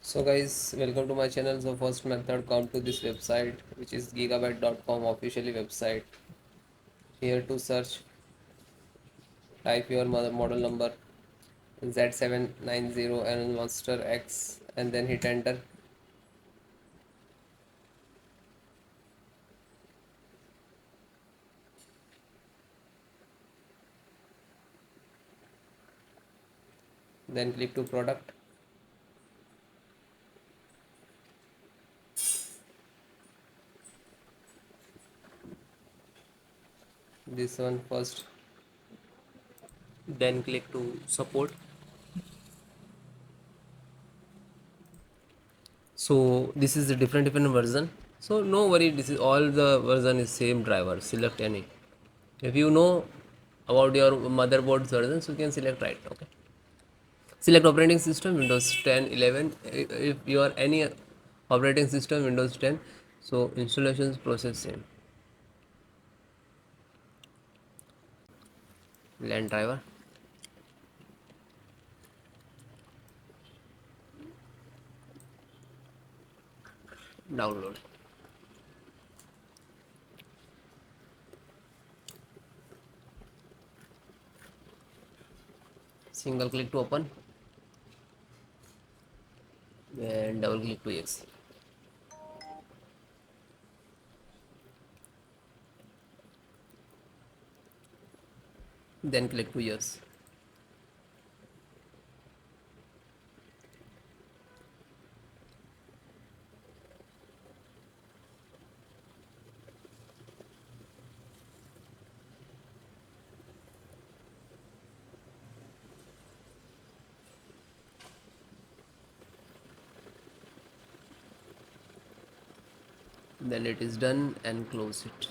So guys, welcome to my channel. So first method, come to this website which is gigabyte.com officially website. Here to search, type your model number Z790 and master X and then hit enter. Then click to product. This one first. Then click to support. So this is a different version. So no worry, this is all the version is same driver. Select any. If you know about your motherboard versions, you can select right. Okay. Select operating system Windows 10, 11. If you are any operating system Windows 10, so installations process same. LAN driver. Download. Single click to open and double click to exit. Then click to yes. Then it is done and close it.